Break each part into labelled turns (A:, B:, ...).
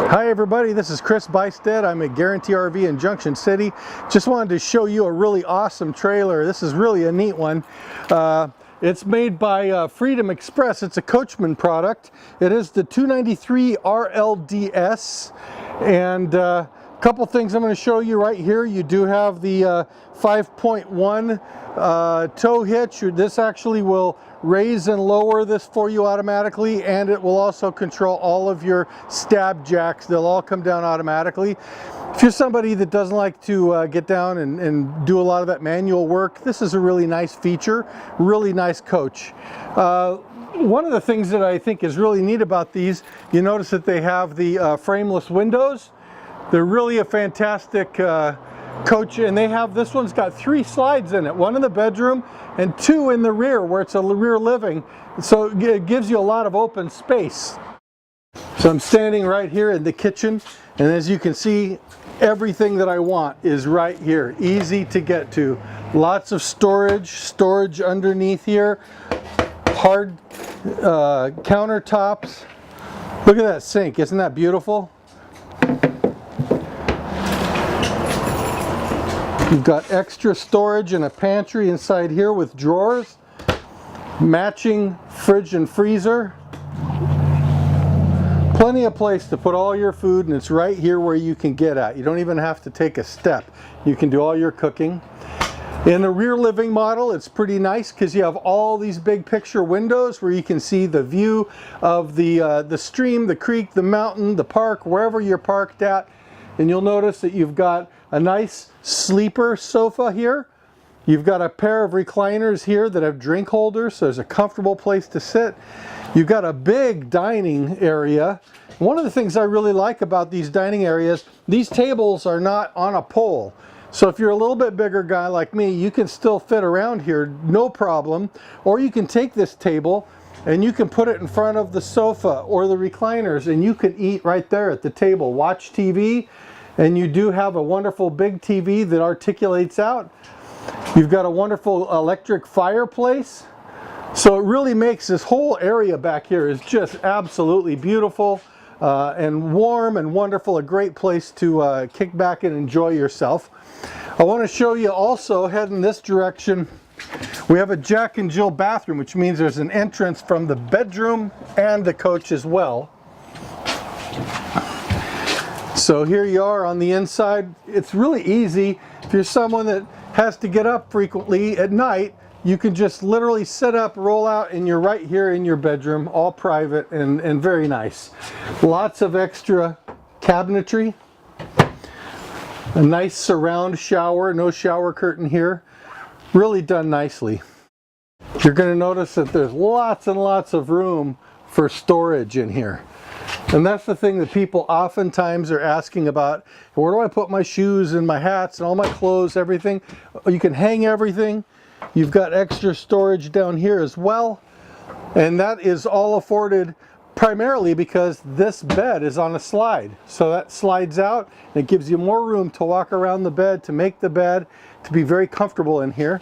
A: Hi everybody, this is Chris Bystead. I'm at Guarantee RV in Junction City. Just wanted to show you a really awesome trailer. This is really a neat one. It's made by Freedom Express. It's a Coachmen product. It is the 293 RLDS, and a couple things I'm going to show you right here. You do have the 5.1 tow hitch. This actually will raise and lower this for you automatically, and it will also control all of your stab jacks. They'll all come down automatically. If you're somebody that doesn't like to get down and do a lot of that manual work, this is a really nice feature, really nice coach. One of the things that I think is really neat about these, you notice that they have the frameless windows. They're really a fantastic coach, and they have, this one's got 3 slides in it, one in the bedroom and 2 in the rear where it's a rear living, so it gives you a lot of open space. So I'm standing right here in the kitchen, and as you can see, everything that I want is right here, easy to get to. Lots of storage underneath here, hard countertops. Look at that sink, isn't that beautiful? You've got extra storage and a pantry inside here with drawers, matching fridge and freezer. Plenty of place to put all your food, and it's right here where you can get at. You don't even have to take a step. You can do all your cooking. In the rear living model, it's pretty nice because you have all these big picture windows where you can see the view of the stream, the creek, the mountain, the park, wherever you're parked at. And you'll notice that you've got a nice sleeper sofa here. You've got a pair of recliners here that have drink holders, so there's a comfortable place to sit. You've got a big dining area. One of the things I really like about these dining areas, these tables are not on a pole. So if you're a little bit bigger guy like me, you can still fit around here, no problem. Or you can take this table and you can put it in front of the sofa or the recliners, and you can eat right there at the table, watch TV. And you do have a wonderful big TV that articulates out. You've got a wonderful electric fireplace. So it really makes this whole area back here is just absolutely beautiful and warm and wonderful. A great place to kick back and enjoy yourself. I want to show you also, heading this direction, we have a Jack and Jill bathroom, which means there's an entrance from the bedroom and the coach as well. So here you are on the inside. It's really easy. If you're someone that has to get up frequently at night, you can just literally sit up, roll out, and you're right here in your bedroom, all private and very nice. Lots of extra cabinetry. A nice surround shower, no shower curtain here. Really done nicely. You're going to notice that there's lots and lots of room for storage in here. And that's the thing that people oftentimes are asking about. Where do I put my shoes and my hats and all my clothes, everything? You can hang everything. You've got extra storage down here as well. And that is all afforded primarily because this bed is on a slide. So that slides out and it gives you more room to walk around the bed, to make the bed, to be very comfortable in here.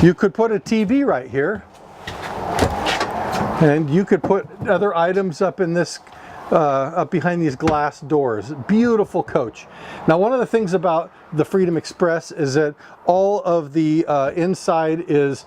A: You could put a TV right here. And you could put other items up in this up behind these glass doors. Beautiful coach. Now, one of the things about the Freedom Express is that all of the inside is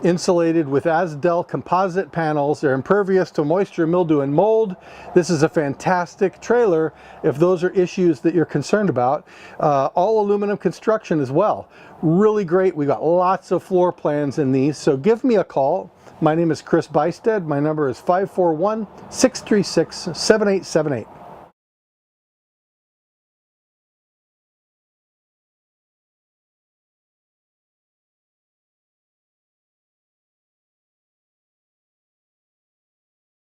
A: insulated with Asdel composite panels. They're impervious to moisture, mildew, and mold. This is a fantastic trailer if those are issues that you're concerned about. All aluminum construction as well. Really great. We got lots of floor plans in these, so give me a call. My name is Chris Bystead. My number is 541-636-7878.